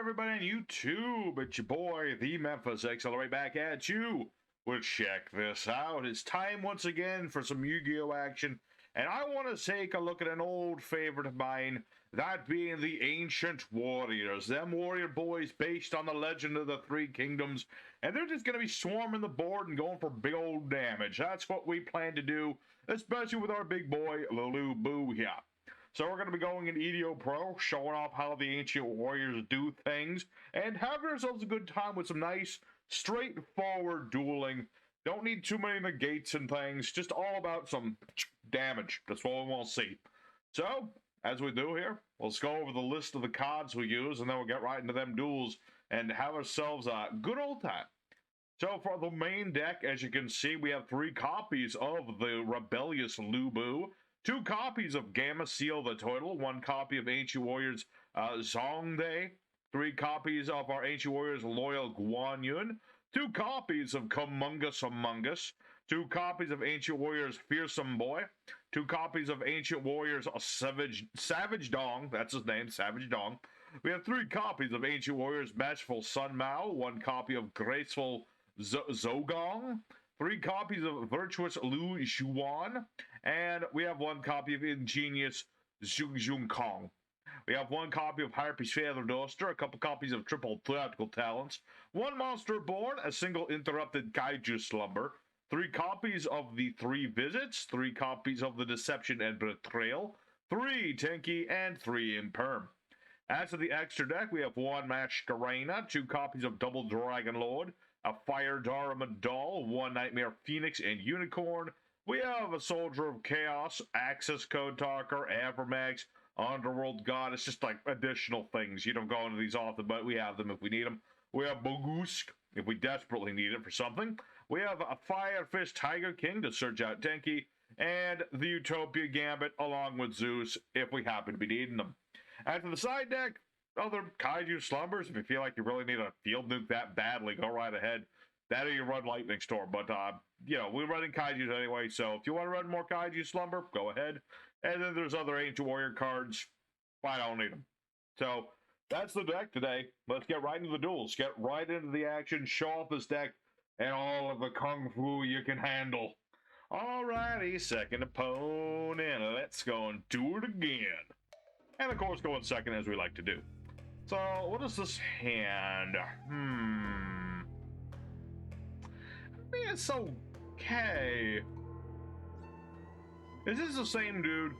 everybody on YouTube? It's your boy, the Memphis Accelerate, back at you. Well, check this out. It's time once again for some Yu-Gi-Oh! Action, and I want to take a look at an old favorite of mine, that being the Ancient Warriors. Them warrior boys based on the legend of the Three Kingdoms, and they're just going to be swarming the board and going for big old damage. That's what we plan to do, especially with our big boy, Lu Bu here. So we're going to be going in EDO Pro, showing off how the Ancient Warriors do things, and having ourselves a good time with some nice, straightforward dueling. Don't need too many negates and things, just all about some damage. That's what we want to see. So, as we do here, let's go over the list of the cards we use, and then we'll get right into them duels and have ourselves a good old time. So for the main deck, as you can see, we have 3 copies of the Rebellious Lu Bu, 2 copies of Gamma Seal the Turtle, 1 copy of Ancient Warriors Zongde, 3 copies of our Ancient Warriors Loyal Guan Yun, 2 copies of Kumungus Among Us, 2 copies of Ancient Warriors Fearsome Boy, 2 copies of Ancient Warriors Savage Dong, that's his name, Savage Dong. We have 3 copies of Ancient Warriors Matchful Sun Mao, 1 copy of Graceful Zogong, 3 copies of Virtuous Lu Xuan, and we have 1 copy of Ingenious Zhuzhung Kong. We have 1 copy of Harpy's Feather Duster, a couple copies of Triple Theatrical Talents, 1 Monster Born, a single Interrupted Kaiju Slumber, 3 copies of the 3 Visits, 3 copies of the Deception and Betrayal, 3 Tenki, and 3 Imperm. As for the extra deck, we have 1 Masquerena, 2 copies of Double Dragon Lord, a Fire Dharma Doll, 1 Nightmare Phoenix and Unicorn. We have a Soldier of Chaos, Access Code Talker, Avermax, Underworld God. It's just like additional things. You don't go into these often, but we have them if we need them. We have Bogusk if we desperately need it for something. We have a Firefish Tiger King to search out Tenki, and the Utopia Gambit along with Zeus if we happen to be needing them. After the side deck, other Kaiju Slumbers. If you feel like you really need a field nuke that badly, go right ahead. That or you run Lightning Storm. But, you know, we're running Kaijus anyway, so if you want to run more Kaiju Slumber, go ahead. And then there's other Ancient Warrior cards. I don't need them. So, that's the deck today. Let's get right into the duels. Get right into the action. Show off this deck and all of the Kung Fu you can handle. Alrighty, second opponent. Let's go and do it again. And, of course, go in second as we like to do. So, what is this hand? I mean, it's okay. Is this the same dude?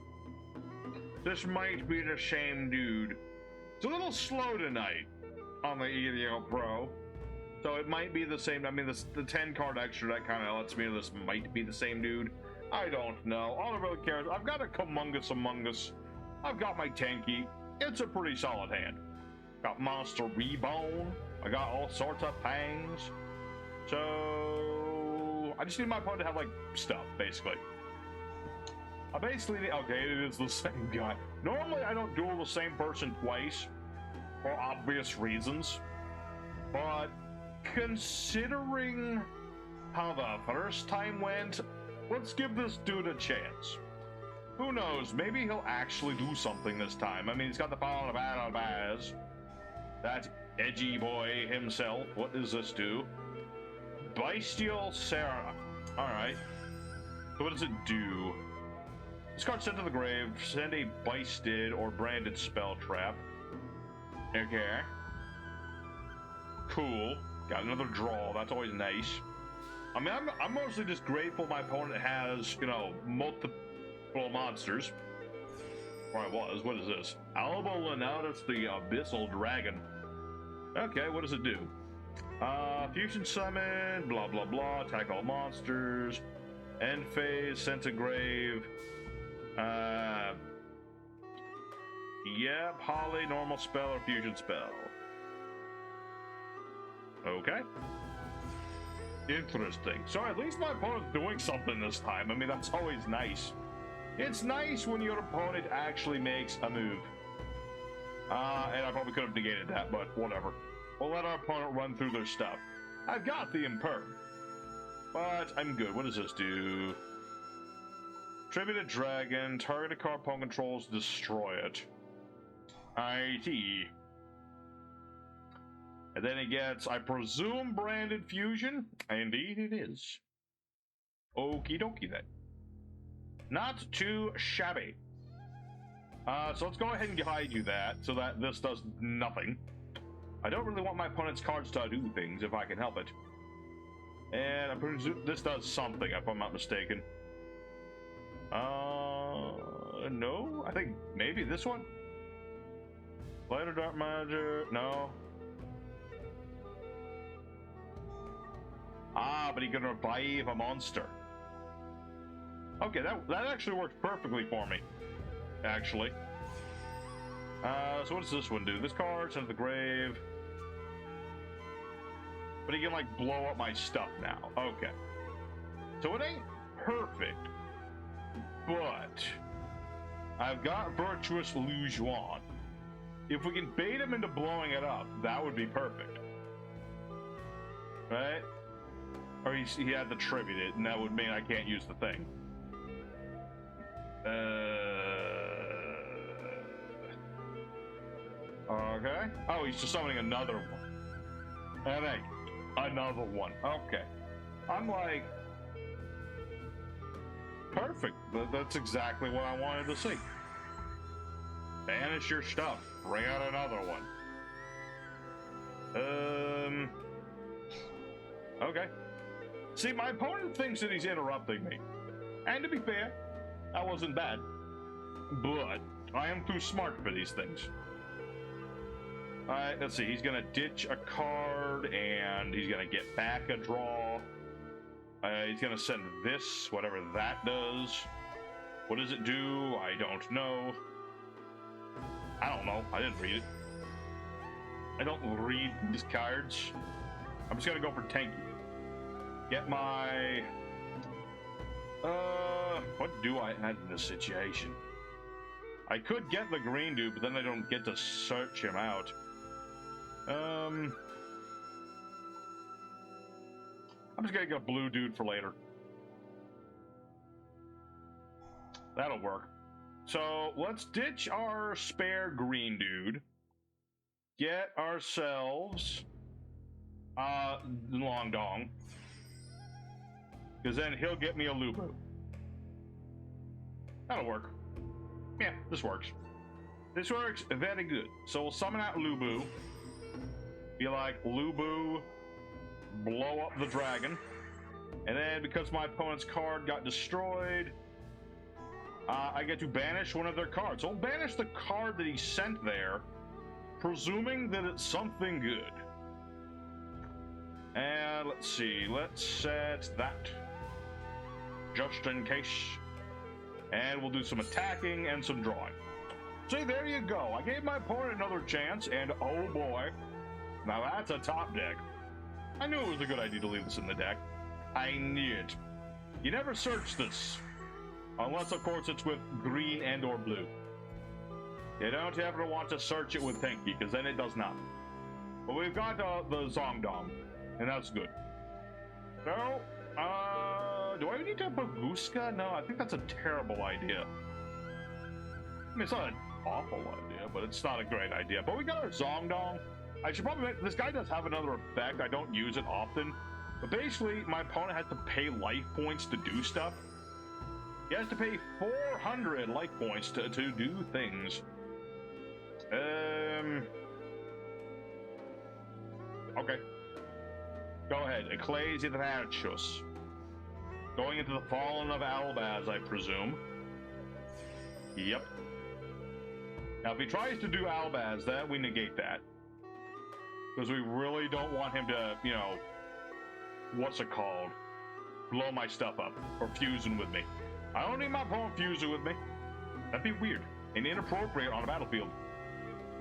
This might be the same dude. It's a little slow tonight on the EDO Pro. So it might be the same. I mean, the 10 card extra, that kind of lets me know this might be the same dude. I don't know. All I really care is I've got a Kumungus Among Us. I've got my Tenki. It's a pretty solid hand. Got Monster Reborn. I got all sorts of pangs. So I just need my opponent to have like stuff, basically. I basically need, okay, it is the same guy. Normally I don't duel the same person twice for obvious reasons. But considering how the first time went, let's give this dude a chance. Who knows, maybe he'll actually do something this time. I mean, he's got the power of Battle Baz. That edgy boy himself. What does this do? Bestial Sarah. Alright. So what does it do? This card sent to the grave. Send a Beisted or branded spell trap. Okay. Cool. Got another draw. That's always nice. I mean, I'm mostly just grateful my opponent has, you know, multiple monsters. Or I was. What is this? Alba Lenatus the Abyssal Dragon. Okay, what does it do? Fusion Summon, blah blah blah, attack all monsters, end phase, Centigrave. Yeah, Poly, normal spell, or fusion spell. Okay. Interesting. So at least my opponent's doing something this time. I mean, that's always nice. It's nice when your opponent actually makes a move. And I probably could have negated that, but whatever. We'll let our opponent run through their stuff. I've got the Imperm, but I'm good. What does this do? Tribute a dragon, target a card opponent controls, destroy it. IT. And then he gets, I presume, branded fusion. Indeed it is. Okie dokie then. Not too shabby. So let's go ahead and hide you that, so that this does nothing. I don't really want my opponent's cards to do things if I can help it. And I presume this does something, if I'm not mistaken. No? I think maybe this one? Lighter Dark Magic, no. Ah, but he can revive a monster. Okay, that actually works perfectly for me. Actually. So what does this one do? This card sends to the grave. But he can, like, blow up my stuff now. Okay. So it ain't perfect. But I've got Virtuous Lujuan. If we can bait him into blowing it up, that would be perfect. Right? Or he had to tribute it, and that would mean I can't use the thing. Okay. Oh, he's just summoning another one. And then another one. Okay. I'm like, perfect. That's exactly what I wanted to see. Banish your stuff. Bring out another one. Okay. See, my opponent thinks that he's interrupting me. And to be fair, that wasn't bad. But I am too smart for these things. Alright, let's see. He's gonna ditch a card, and he's gonna get back a draw. He's gonna send this, whatever that does. What does it do? I don't know. I don't know. I didn't read it. I don't read these cards. I'm just gonna go for tanky. Get my... what do I add in this situation? I could get the green dude, but then I don't get to search him out. I'm just gonna get a blue dude for later. That'll work. So let's ditch our spare green dude. Get ourselves Long Dong. Because then he'll get me a Lubu. That'll work. Yeah, this works. This works very good. So we'll summon out Lubu. Be like, Lubu, blow up the dragon. And then because my opponent's card got destroyed, I get to banish one of their cards. So I'll banish the card that he sent there, presuming that it's something good. And let's see, let's set that, just in case. And we'll do some attacking and some drawing. See, there you go. I gave my opponent another chance, and oh boy, now that's a top deck. I knew it was a good idea to leave this in the deck. I knew it. You never search this. Unless, of course, it's with green and or blue. You don't ever want to search it with pinky, because then it does nothing. But we've got the Zongdong, and that's good. So, do I need to Baguska? No, I think that's a terrible idea. I mean, it's not an awful idea, but it's not a great idea. But we got our Zongdong. I should probably make, this guy does have another effect. I don't use it often. But basically, my opponent has to pay life points to do stuff. He has to pay 400 life points to do things. Okay. Go ahead. Ecclesiarchus. Going into the Fallen of Albaz, I presume. Yep. Now, if he tries to do Albaz, then we negate that. Because we really don't want him to, you know, what's it called? Blow my stuff up. Or fusing with me. I don't need my opponent fusing with me. That'd be weird and inappropriate on a battlefield.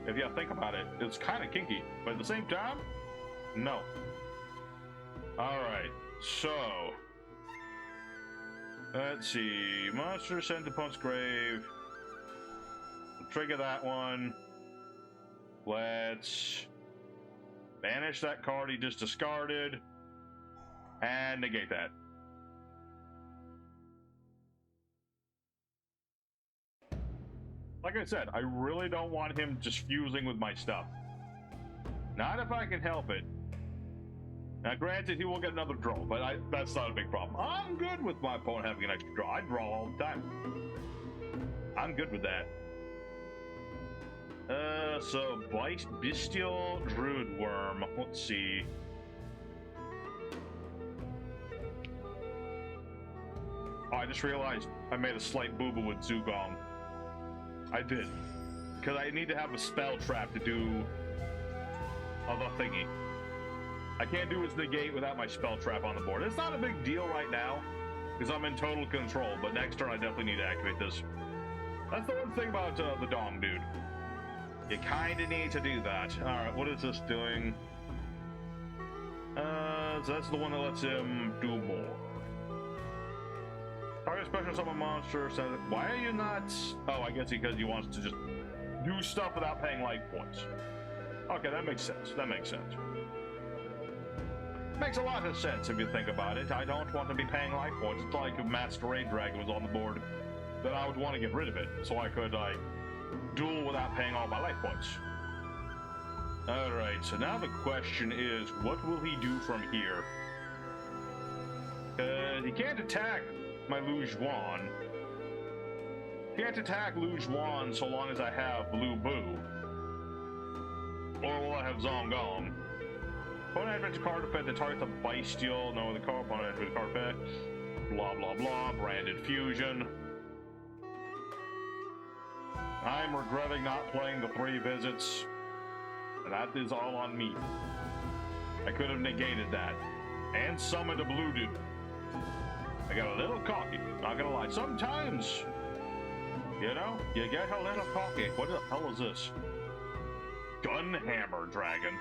If you think about it, it's kind of kinky, but at the same time, no. Alright, so let's see. Monster sent to opponent's grave. We'll trigger that one. Let's banish that card he just discarded and negate that. Like I said, I really don't want him just fusing with my stuff. Not if I can help it. Now, granted, he will get another draw, but that's not a big problem. I'm good with my opponent having an extra draw. I draw all the time. I'm good with that. So, Bestial Druid Worm. Let's see. Oh, I just realized I made a slight boo-boo with Zugong. I did. Because I need to have a spell trap to do the thingy. I can't do his negate without my spell trap on the board. It's not a big deal right now, because I'm in total control, but next turn I definitely need to activate this. That's the one thing about the Dong dude. You kind of need to do that. Alright, what is this doing? So that's the one that lets him do more. Target special summon monster says, why are you not... Oh, I guess because he wants to just do stuff without paying life points. Okay, that makes sense. That makes sense. Makes a lot of sense if you think about it. I don't want to be paying life points. It's like if Masquerade Dragon was on the board, then I would want to get rid of it, so I could, like, duel without paying all my life points. Alright, so now the question is, what will he do from here? He can't attack my Lu Zhuan. Can't attack Lu Zhuan so long as I have Blue Boo. Or will I have Zongong? Opponent advantage card effect that targets a Bestial. No, the card opponent advantage card effect. Blah, blah, blah. Branded Fusion. I'm regretting not playing the 3 visits. And that is all on me. I could have negated that. And summoned a blue dude. I got a little cocky, not gonna lie. Sometimes, you know, you get a little cocky. What the hell is this? Gunhammer Dragon.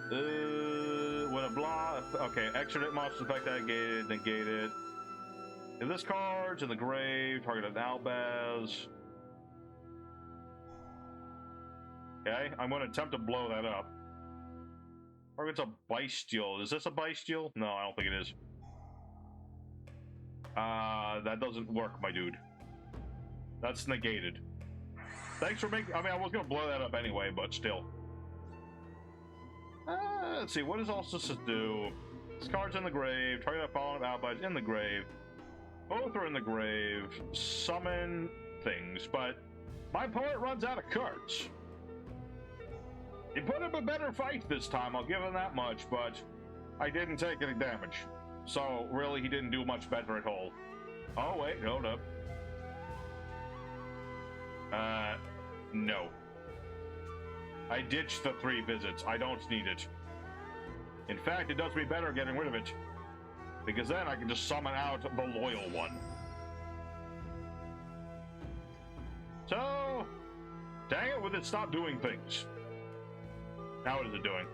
When a blah... Okay, extradite monster effect negate it. If this card's in the grave, target an Albaz. Okay, I'm going to attempt to blow that up. Or it's a Bestial. Is this a Bestial? No, I don't think it is. That doesn't work, my dude. That's negated. Thanks for making... I mean, I was going to blow that up anyway, but still. Let's see, what does all this do? This card's in the grave. Target a fallen Albaz in the grave. Both are in the grave. Summon things, but my opponent runs out of cards. He put up a better fight this time, I'll give him that much, but I didn't take any damage. So, really, he didn't do much better at all. Oh, wait, hold up. No. I ditched the 3 visits. I don't need it. In fact, it does me better getting rid of it. Because then I can just summon out the loyal one. So, dang it, will it stop doing things? Now what is it doing?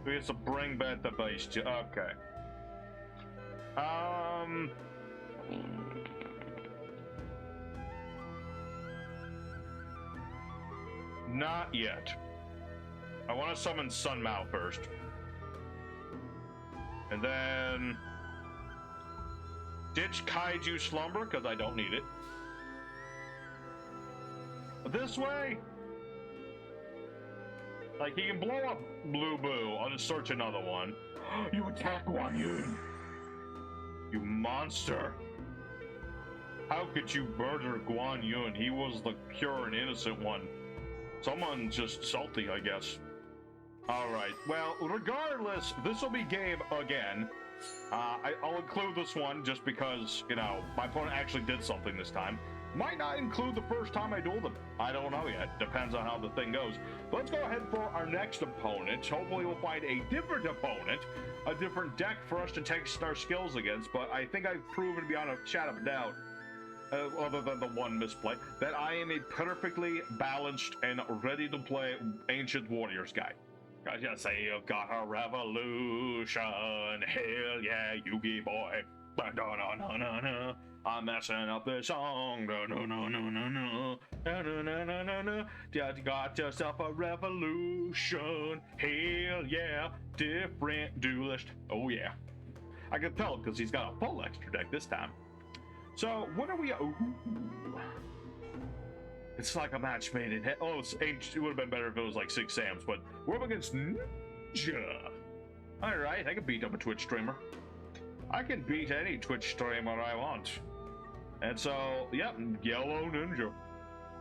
We get to bring back the base to... Okay. Not yet. I want to summon Sun Mao first. And then... ditch Kaiju Slumber, because I don't need it. This way? Like, he can blow up Blue Boo. I'll just search another one. You attack Guan Yun! You monster! How could you murder Guan Yun? He was the pure and innocent one. Someone's just salty, I guess. Alright, well, regardless, this will be game again. I'll include this one just because, you know, my opponent actually did something this time. Might not include the first time I dueled him. I don't know yet. Depends on how the thing goes. But let's go ahead for our next opponent. Hopefully we'll find a different opponent, a different deck for us to test our skills against. But I think I've proven beyond a shadow of a doubt, other than the one misplay, that I am a perfectly balanced and ready to play Ancient Warriors guy. I just say you got a revolution. Hell yeah, Yugi boy. Da-da-da-da-da-da. I'm messing up the song. No. You got yourself a revolution. Hell yeah, different duelist. Oh yeah. I can tell because he's got a full extra deck this time. So what are we? Ooh. It's like a match made in heaven. Oh, it would have been better if it was like 6 Sams, but we're up against Ninja. Alright, I can beat up a Twitch streamer. I can beat any Twitch streamer I want. And so, yep, Yellow Ninja.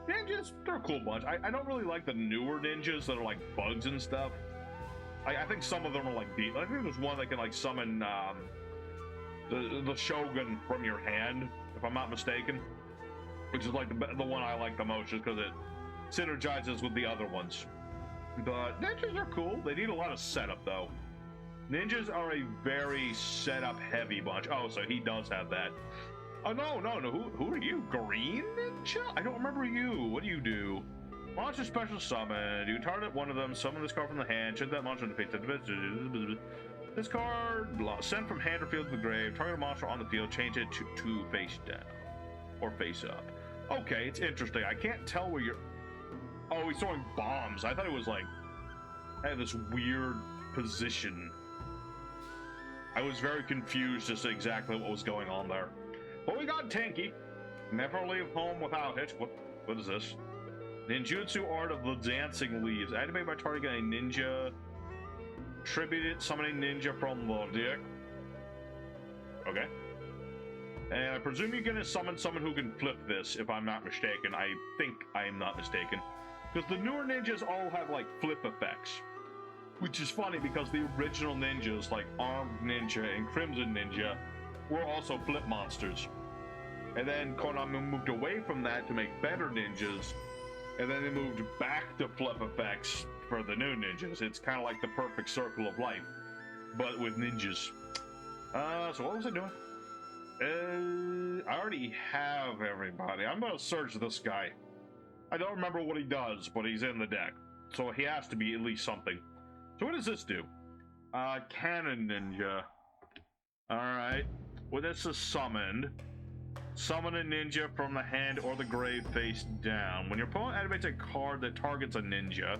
Ninjas, they're a cool bunch. I don't really like the newer ninjas that are like bugs and stuff. I think some of them are like I think there's one that can like summon the Shogun from your hand, if I'm not mistaken. Which is like the one I like the most just because it synergizes with the other ones. But ninjas are cool. They need a lot of setup though. Ninjas are a very setup heavy bunch. Oh, so he does have that. Oh, no. Who are you? Green Ninja? I don't remember you. What do you do? Monster special summon. You target one of them, summon this card from the hand, check that monster in the face. This card, send from hand or field to the grave, target a monster on the field, change it to face down. Or face up. Okay, it's interesting. I can't tell where you're... Oh, he's throwing bombs. I thought it was like... I had this weird position. I was very confused as to exactly what was going on there. But we got Tanky. Never leave home without it. What is this? Ninjutsu Art of the Dancing Leaves. Activate by targeting a ninja. Tributed summoning ninja from the deck. Okay. And I presume you're gonna summon someone who can flip this, if I'm not mistaken. I think I am not mistaken. Because the newer ninjas all have like flip effects. Which is funny because the original ninjas, like Armed Ninja and Crimson Ninja, were also flip monsters. And then Konami moved away from that to make better ninjas. And then they moved back to flip effects for the new ninjas. It's kind of like the perfect circle of life, but with ninjas. So what was I doing? I already have everybody. I'm gonna search this guy. I don't remember what he does, but he's in the deck. So he has to be at least something. So what does this do? Cannon Ninja. Alright. Well, this is summoned. Summon a ninja from the hand or the grave face down. When your opponent activates a card that targets a ninja,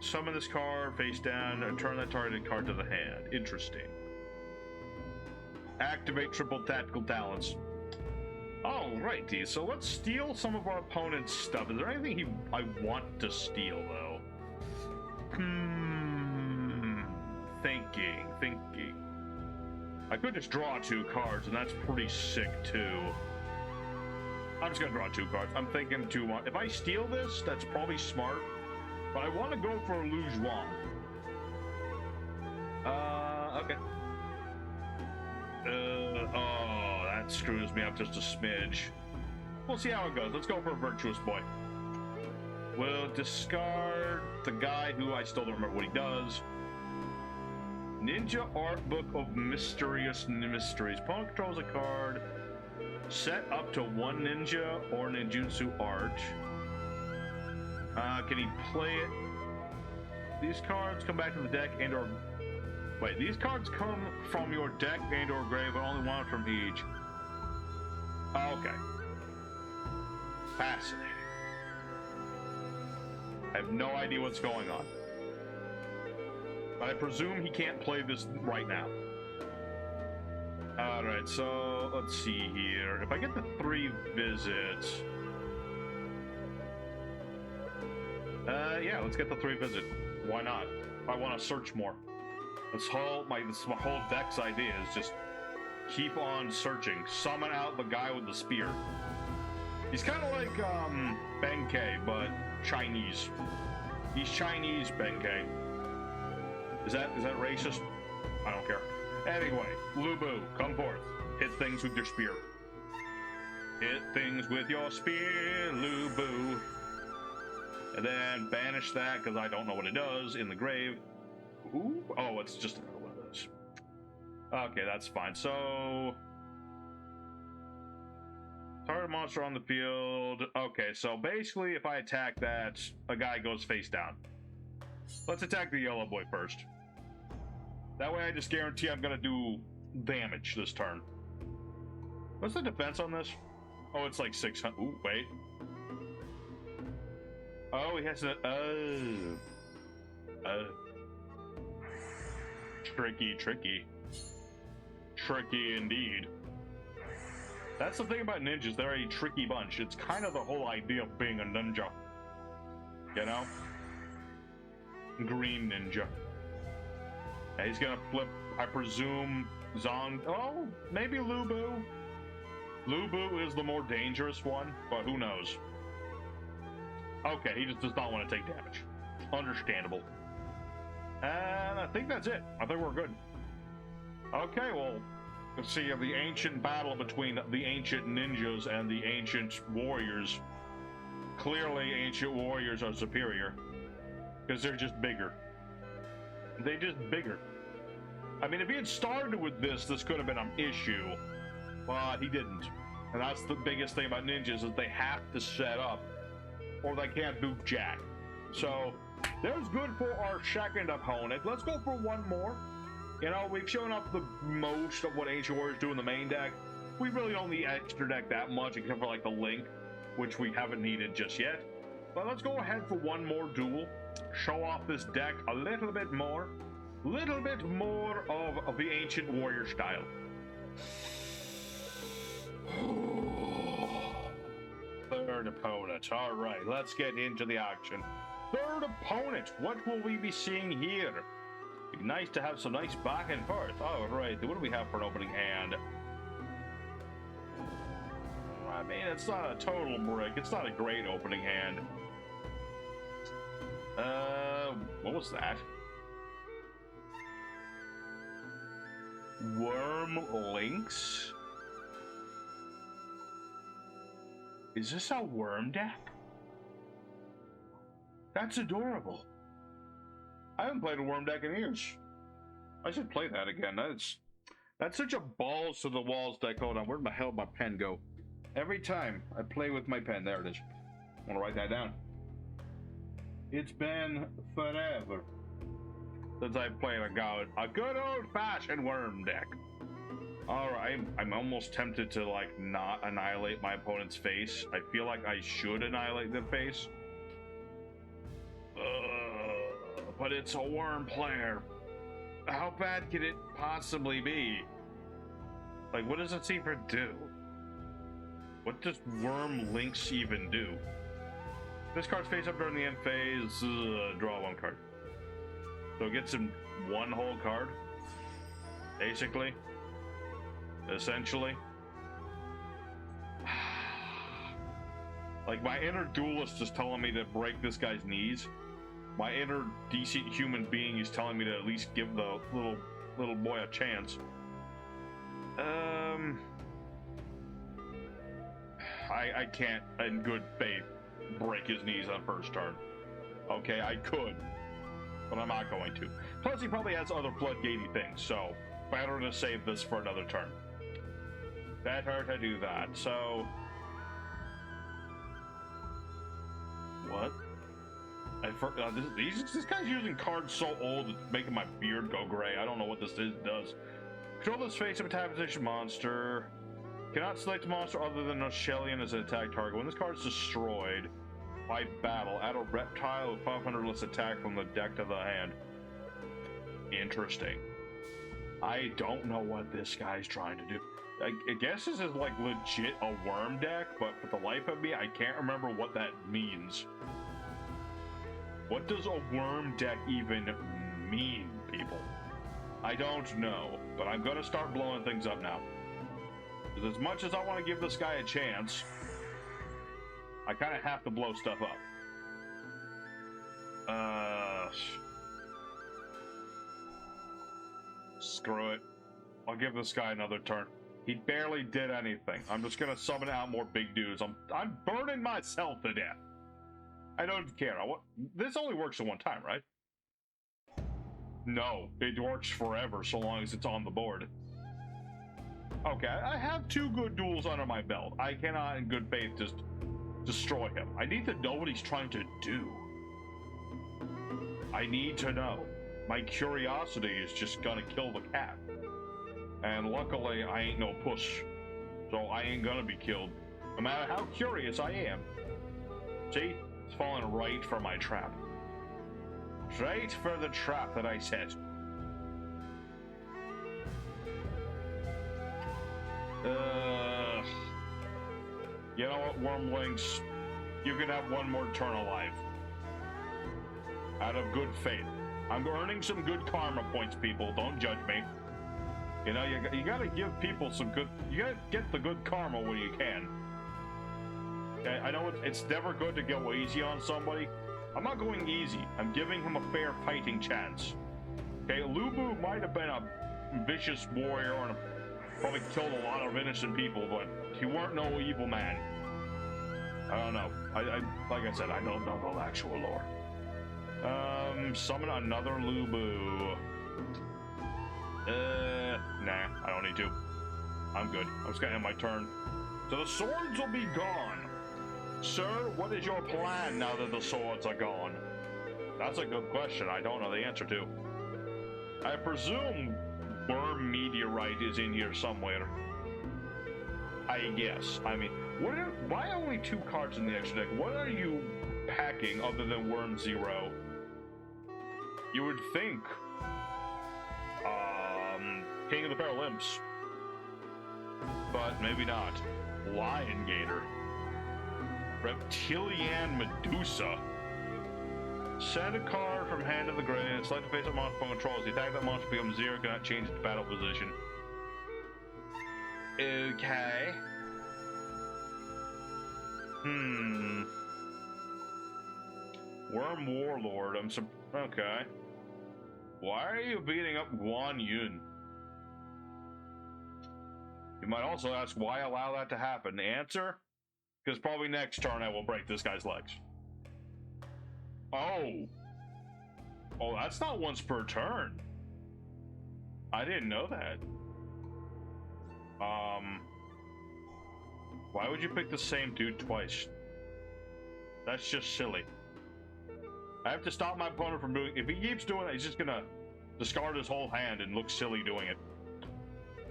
summon this card face down and turn that targeted card to the hand. Interesting. Activate triple tactical talents. Alrighty, so let's steal some of our opponent's stuff. Is there anything I want to steal, though? Thinking. I could just draw 2 cards, and that's pretty sick, too. I'm just gonna draw 2 cards. I'm thinking too much. If I steal this, that's probably smart, but I want to go for Lu Zhuang. Okay. Oh, that screws me up just a smidge. We'll see how it goes. Let's go for a Virtuous Boy. We'll discard the guy who I still don't remember what he does. Ninja Art Book of Mysterious Mysteries. Opponent controls a card. Set up to 1 ninja or ninjutsu art. Can he play it? These cards come back to the deck and or... Wait, these cards come from your deck and or grave, but only 1 from each. Okay. Fascinating. I have no idea what's going on. But I presume he can't play this right now. Alright, so let's see here. If I get the 3 visits... yeah, let's get the 3 visit. Why not? I want to search more. This my whole deck's idea is just keep on searching. Summon out the guy with the spear. He's kind of like Benkei, but Chinese. He's Chinese Benkei. Is that racist? I don't care. Anyway, Lu Bu, come forth. Hit things with your spear. Hit things with your spear, Lu Bu. And then banish that, because I don't know what it does, in the grave. Ooh. Oh, it's just another one of those. Okay, that's fine. So... target monster on the field. Okay, so basically, if I attack that, a guy goes face down. Let's attack the yellow boy first. That way I just guarantee I'm going to do damage this turn. What's the defense on this? Oh, it's like 600. Ooh, wait. Oh, he has a... Tricky indeed. That's the thing about ninjas. They're a tricky bunch. It's kind of the whole idea of being a ninja. You know? Green ninja. And he's gonna flip, I presume, oh, maybe Lubu. Lubu is the more dangerous one, but who knows? Okay, he just does not want to take damage. Understandable. And I think that's it. I think we're good. Okay, well, let's see the ancient battle between the ancient ninjas and the ancient warriors. Clearly, ancient warriors are superior because they're just bigger. They're just bigger. I mean, if he had started with this could have been an issue, but he didn't. And that's the biggest thing about ninjas, is they have to set up, or they can't do jack. So, there's good for our second opponent. Let's go for one more. You know, we've shown off the most of what Ancient Warriors do in the main deck. We really don't need extra deck that much, except for like the Link, which we haven't needed just yet. But let's go ahead for one more duel. Show off this deck a little bit more. Little bit more of the Ancient Warrior style. Third opponent. All right, let's get into the action. Third opponent. What will we be seeing here? Be nice to have some nice back and forth. All right, what do we have for an opening hand? I mean, it's not a total brick. It's not a great opening hand. What was that? Worm Lynx? Is this a worm deck? That's adorable. I haven't played a worm deck in years. I should play that again. That's such a balls to the walls deck. Hold on, where the hell did my pen go? Every time I play with my pen, there it is. I want to write that down. It's been forever since I played a good old-fashioned worm deck. Alright, I'm almost tempted to, like, not annihilate my opponent's face. I feel like I should annihilate the face. But it's a worm player. How bad could it possibly be? Like, what does it even do? What does Worm Lynx even do? This card's face up during the end phase. Draw one card. So it gets him one whole card. Basically. Essentially. Like, my inner duelist is telling me to break this guy's knees. My inner decent human being is telling me to at least give the little boy a chance. I can't, in good faith, break his knees on first turn. Okay, I could, but I'm not going to. Plus, he probably has other floodgatey things, so better to save this for another turn. Better to do that. So, what? This guy's using cards so old it's making my beard go gray. I don't know what this does. Control this face of a tap position monster. Cannot select a monster other than Noshelian as an attack target. When this card is destroyed by battle, add a reptile with 500 less attack from the deck to the hand. Interesting. I don't know what this guy's trying to do. I guess this is like legit a worm deck, but for the life of me, I can't remember what that means. What does a worm deck even mean, people? I don't know, but I'm gonna start blowing things up now. Because as much as I want to give this guy a chance, I kind of have to blow stuff up. Screw it. I'll give this guy another turn. He barely did anything. I'm just gonna summon out more big dudes. I'm burning myself to death. I don't care. This only works at one time, right? No, it works forever so long as it's on the board. Okay, I have 2 good duels under my belt. I cannot, in good faith, just destroy him. I need to know what he's trying to do. I need to know. My curiosity is just gonna kill the cat. And luckily, I ain't no push. So I ain't gonna be killed. No matter how curious I am. See? It's falling right for my trap. Right for the trap that I set. You know what, Wormlings? You can have one more turn alive. Out of good faith. I'm earning some good karma points, people. Don't judge me. You know, you gotta give people some good... You gotta get the good karma when you can. Okay, I know it's never good to go easy on somebody. I'm not going easy. I'm giving him a fair fighting chance. Okay, Lubu might have been a vicious warrior and probably killed a lot of innocent people, but he weren't no evil man. I don't know. Like I said, I don't know the actual lore. Summon another Lubu. Nah, I don't need to. I'm good. I'm just gonna end my turn. So the swords will be gone. Sir, what is your plan now that the swords are gone? That's a good question. I don't know the answer to. I presume Worm Meteorite is in here somewhere. I guess. I mean, why only 2 cards in the extra deck? What are you packing other than Worm Zero? You would think King of the Paralymps, but maybe not. Lion Gator, Reptilian Medusa. Send a card from hand to the grave. Select the face of monster controls. The attack that monster becomes 0. Cannot change its battle position. Okay. Worm Warlord. Okay. Why are you beating up Guan Yun? You might also ask, why allow that to happen? The answer? Because probably next turn I will break this guy's legs. Oh. Oh, that's not once per turn. I didn't know that. Why would you pick the same dude twice? That's just silly. I have to stop my opponent from doing... If he keeps doing it, he's just gonna discard his whole hand and look silly doing it.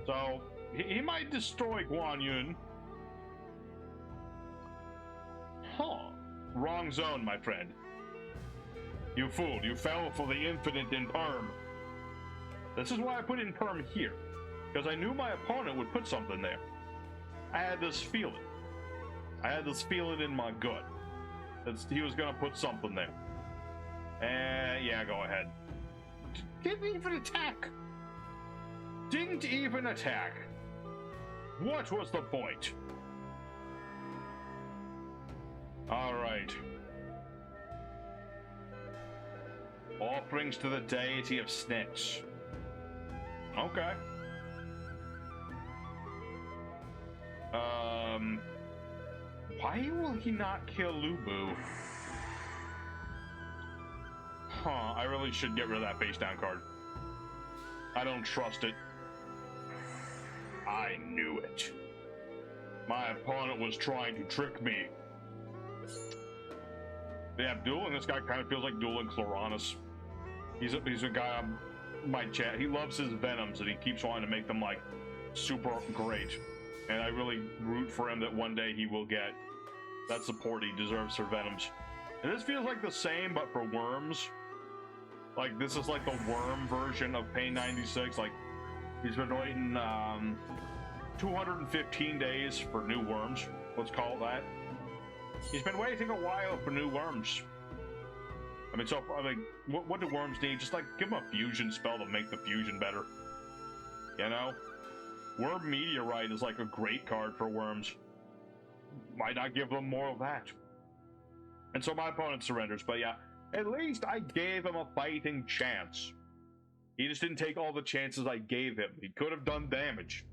So, he might destroy Guan Yun. Huh. Wrong zone, my friend. You fool. You fell for the infinite in Perm. This is why I put in Perm here. Because I knew my opponent would put something there. I had this feeling. I had this feeling in my gut. That he was gonna put something there. Yeah, go ahead. Didn't even attack. Didn't even attack. What was the point? All right. Offerings to the deity of snitch. Okay. Why will he not kill Lubu? Huh, I really should get rid of that face down card. I don't trust it. I knew it. My opponent was trying to trick me. Yeah, dueling this guy kind of feels like dueling Chloranus. He's a guy on my chat. He loves his Venoms and he keeps wanting to make them like super great. And I really root for him that one day he will get that support he deserves for Venoms. And this feels like the same, but for worms. Like, this is like the worm version of Pain 96. Like, he's been waiting 215 days for new worms. Let's call it that. He's been waiting a while for new worms. I mean, what do worms need? Just like, give them a fusion spell to make the fusion better. You know? Worm Meteorite is like a great card for worms. Why not give them more of that? And so my opponent surrenders, but yeah, at least I gave him a fighting chance. He just didn't take all the chances I gave him. He could have done damage,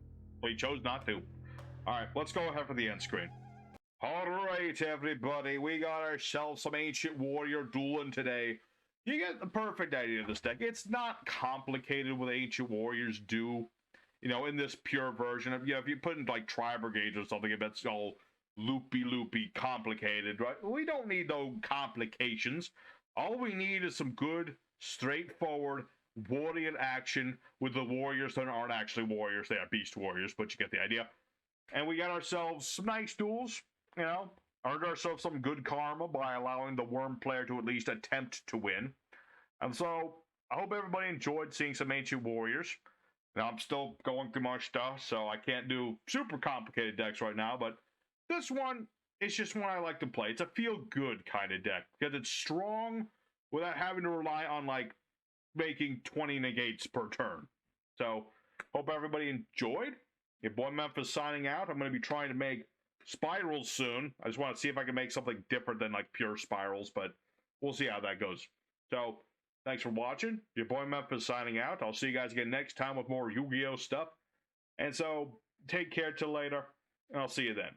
but he chose not to. Alright, let's go ahead for the end screen. Alright, everybody, we got ourselves some Ancient Warrior dueling today. You get the perfect idea of this deck. It's not complicated what Ancient Warriors do. You know, in this pure version of, you know, if you put in like Tri-Brigades or something, it's all loopy, complicated, right? We don't need no complications. All we need is some good, straightforward, warrior action with the warriors that aren't actually warriors. They are beast warriors, but you get the idea. And we got ourselves some nice duels, you know, earned ourselves some good karma by allowing the worm player to at least attempt to win. And so, I hope everybody enjoyed seeing some Ancient Warriors. Now, I'm still going through my stuff, so I can't do super complicated decks right now, but this one is just one I like to play. It's a feel-good kind of deck because it's strong without having to rely on, like, making 20 negates per turn. So, hope everybody enjoyed. Your boy Memphis signing out. I'm going to be trying to make spirals soon. I just want to see if I can make something different than, like, pure spirals, but we'll see how that goes. So, thanks for watching. Your boy Memphis signing out. I'll see you guys again next time with more Yu-Gi-Oh stuff. And so, take care till later, and I'll see you then.